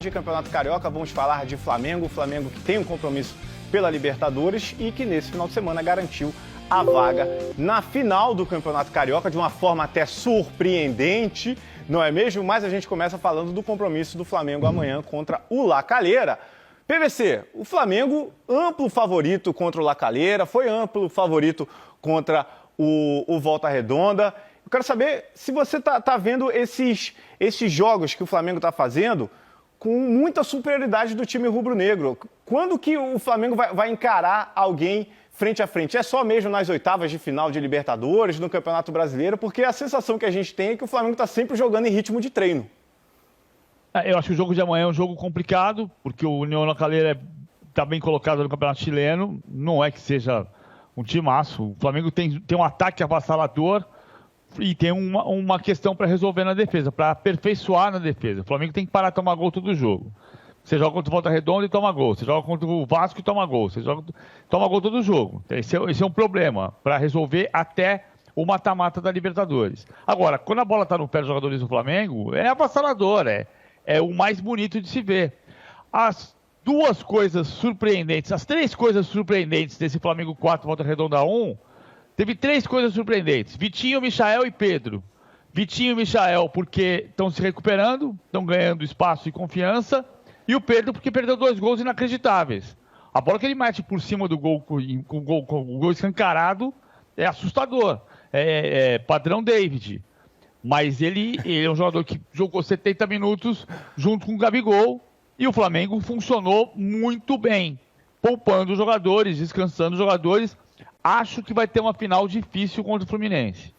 De Campeonato Carioca, vamos falar de Flamengo. O Flamengo que tem um compromisso pela Libertadores e que nesse final de semana garantiu a vaga na final do Campeonato Carioca de uma forma até surpreendente, não é mesmo? Mas a gente começa falando do compromisso do Flamengo amanhã contra o La Calera. PVC, o Flamengo amplo favorito contra o La Calera, foi amplo favorito contra o Volta Redonda. Eu quero saber se você tá vendo esses jogos que o Flamengo está fazendo com muita superioridade do time rubro-negro. Quando que o Flamengo vai encarar alguém frente a frente? É só mesmo nas oitavas de final de Libertadores, no Campeonato Brasileiro? Porque a sensação que a gente tem é que o Flamengo está sempre jogando em ritmo de treino. Eu acho que o jogo de amanhã é um jogo complicado, porque o União La Calera está bem colocado no Campeonato Chileno. Não é que seja um timaço. O Flamengo tem um ataque avassalador e tem uma questão para resolver na defesa, para aperfeiçoar na defesa. O Flamengo tem que parar de tomar gol todo jogo. Você joga contra o Volta Redonda e toma gol. Você joga contra o Vasco e toma gol. Toma gol todo jogo. Esse é um problema para resolver até o mata-mata da Libertadores. Agora, quando a bola está no pé dos jogadores do Flamengo, é avassalador, é o mais bonito de se ver. As três coisas surpreendentes desse Flamengo 4, Volta Redonda 1, teve três coisas surpreendentes. Vitinho, Michael e Pedro. Vitinho e Michael porque estão se recuperando, estão ganhando espaço e confiança. E o Pedro porque perdeu 2 gols inacreditáveis. A bola que ele mete por cima do gol com o gol escancarado é assustador. É padrão David. Mas ele é um jogador que jogou 70 minutos junto com o Gabigol. E o Flamengo funcionou muito bem. Poupando os jogadores, descansando os jogadores. Acho que vai ter uma final difícil contra o Fluminense.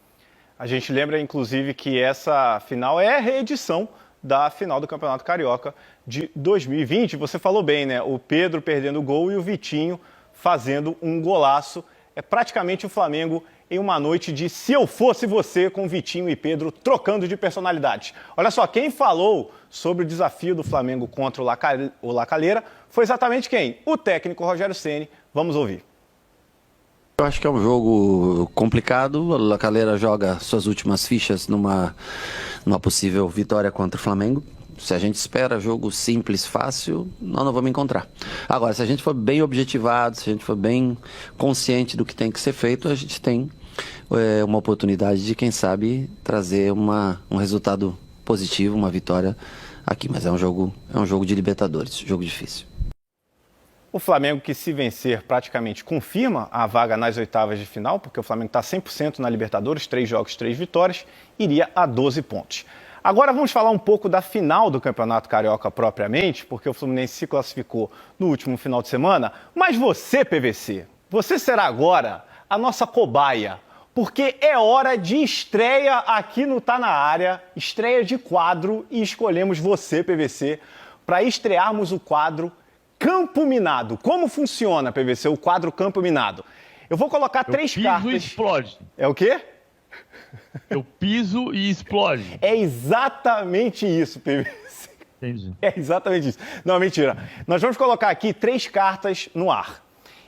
A gente lembra, inclusive, que essa final é a reedição da final do Campeonato Carioca de 2020. Você falou bem, né? O Pedro perdendo o gol e o Vitinho fazendo um golaço. É praticamente o Flamengo em uma noite de Se Eu Fosse Você, com Vitinho e Pedro trocando de personalidades. Olha só, quem falou sobre o desafio do Flamengo contra o La Calera foi exatamente quem? O técnico Rogério Ceni. Vamos ouvir. Eu acho que é um jogo complicado. O La Calera joga suas últimas fichas numa possível vitória contra o Flamengo. Se a gente espera jogo simples, fácil, nós não vamos encontrar. Agora, se a gente for bem objetivado, se a gente for bem consciente do que tem que ser feito, a gente tem uma oportunidade de, quem sabe, trazer um resultado positivo, uma vitória aqui. Mas é um jogo de Libertadores, jogo difícil. O Flamengo, que se vencer praticamente confirma a vaga nas oitavas de final, porque o Flamengo está 100% na Libertadores, 3 jogos, 3 vitórias, iria a 12 pontos. Agora vamos falar um pouco da final do Campeonato Carioca propriamente, porque o Fluminense se classificou no último final de semana. Mas você, PVC, você será agora a nossa cobaia, porque é hora de estreia aqui no Tá Na Área, estreia de quadro, e escolhemos você, PVC, para estrearmos o quadro Campo Minado. Como funciona, PVC, o quadro Campo Minado? Eu vou colocar 3 cartas. Piso e explode. É o quê? Eu piso e explode. É exatamente isso, PVC. Entendi. É exatamente isso. Não, mentira. Nós vamos colocar aqui 3 cartas no ar.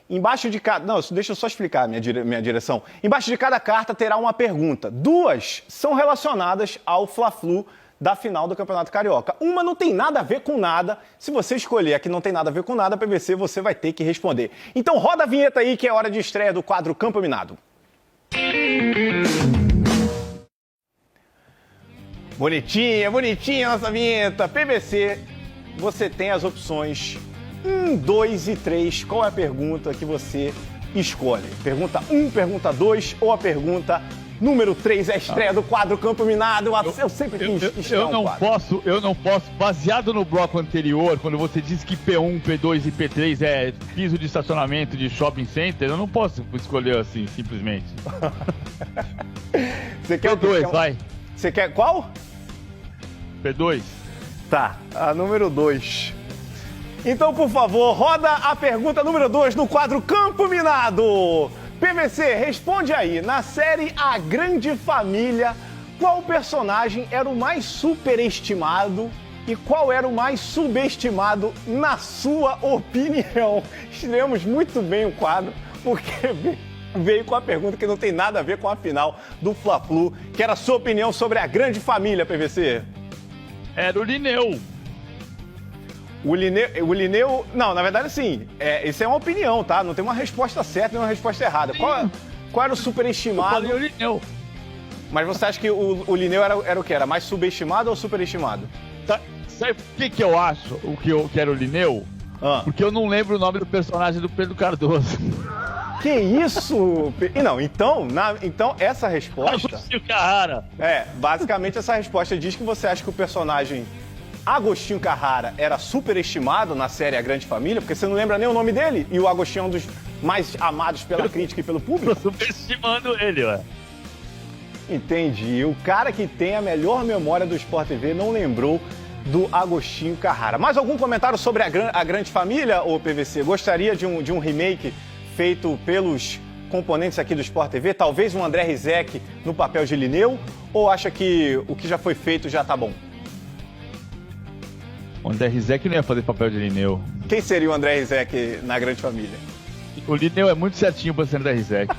Embaixo de cada... Não, deixa eu só explicar minha direção. Embaixo de cada carta terá uma pergunta. 2 são relacionadas ao Fla-Flu da final do Campeonato Carioca. Uma não tem nada a ver com nada. Se você escolher a que não tem nada a ver com nada, PVC, você vai ter que responder. Então roda a vinheta aí, que é hora de estreia do quadro Campo Minado. Bonitinha a nossa vinheta. PVC, você tem as opções 1, 2 e 3. Qual é a pergunta que você escolhe? Pergunta 1, pergunta 2 ou a pergunta número 3 é a estreia do quadro Campo Minado. Eu sempre quis estrear um quadro. Eu não posso, baseado no bloco anterior, quando você disse que P1, P2 e P3 é piso de estacionamento de shopping center, eu não posso escolher assim, simplesmente. Você quer P2, vai. Você quer qual? P2. Tá, a número 2. Então, por favor, roda a pergunta número 2 no quadro Campo Minado. PVC, responde aí. Na série A Grande Família, qual personagem era o mais superestimado e qual era o mais subestimado, na sua opinião? Estreamos muito bem o quadro, porque veio com a pergunta que não tem nada a ver com a final do Fla-Flu, que era a sua opinião sobre A Grande Família, PVC. Era o Lineu. O Lineu... Não, na verdade, sim. Isso é uma opinião, tá? Não tem uma resposta certa nem uma resposta errada. Qual era o superestimado? Eu falei o Lineu. Mas você acha que o Lineu era o quê? Era mais subestimado ou superestimado? Sabe por que eu acho que era o Lineu? Porque eu não lembro o nome do personagem do Pedro Cardoso. Que isso? Não, então essa resposta... Agostinho Carrara. Basicamente essa resposta diz que você acha que o personagem Agostinho Carrara era superestimado na série A Grande Família, porque você não lembra nem o nome dele, e o Agostinho é um dos mais amados pela crítica e pelo público. Tô superestimando ele, ué. Entendi. O cara que tem a melhor memória do Sport TV não lembrou do Agostinho Carrara. Mais algum comentário sobre a Grande Família, ou PVC? Gostaria de um remake feito pelos componentes aqui do Sport TV? Talvez um André Rizek no papel de Lineu? Ou acha que o que já foi feito já tá bom? O André Rizek não ia fazer papel de Lineu. Quem seria o André Rizek na Grande Família? O Lineu é muito certinho pra ser André Rizek.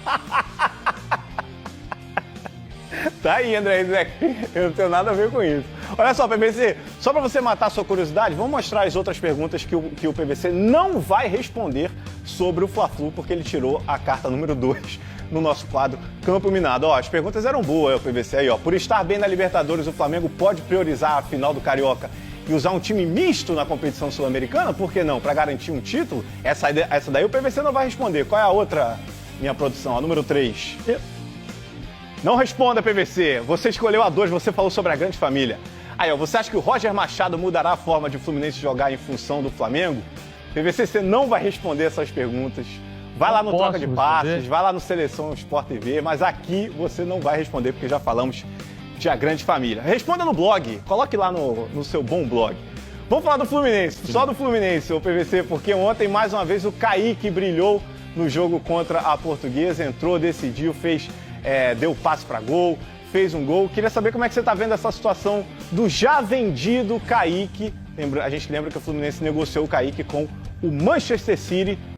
Tá aí, André Rizek. Eu não tenho nada a ver com isso. Olha só, PVC, só para você matar a sua curiosidade, vamos mostrar as outras perguntas que o PVC não vai responder sobre o Fla-Flu, porque ele tirou a carta número 2 no nosso quadro Campo Minado. Ó, as perguntas eram boas, o PVC aí, ó. Por estar bem na Libertadores, o Flamengo pode priorizar a final do Carioca e usar um time misto na competição sul-americana? Por que não? Para garantir um título? Essa daí o PVC não vai responder. Qual é a outra, minha produção? A número 3. Não responda, PVC. Você escolheu a 2, você falou sobre a Grande Família. Aí, ó, você acha que o Roger Machado mudará a forma de o Fluminense jogar em função do Flamengo? PVC, você não vai responder essas perguntas. Vai lá no Troca de Passes, vai lá no Seleção Sport TV, mas aqui você não vai responder, porque já falamos de a Grande Família. Responda no blog, coloque lá no seu bom blog. Vamos falar do Fluminense, só do Fluminense, o PVC, porque ontem, mais uma vez, o Kaique brilhou no jogo contra a Portuguesa, entrou, decidiu, deu passe para gol, fez um gol. Queria saber como é que você está vendo essa situação do já vendido Kaique. A gente lembra que o Fluminense negociou o Kaique com o Manchester City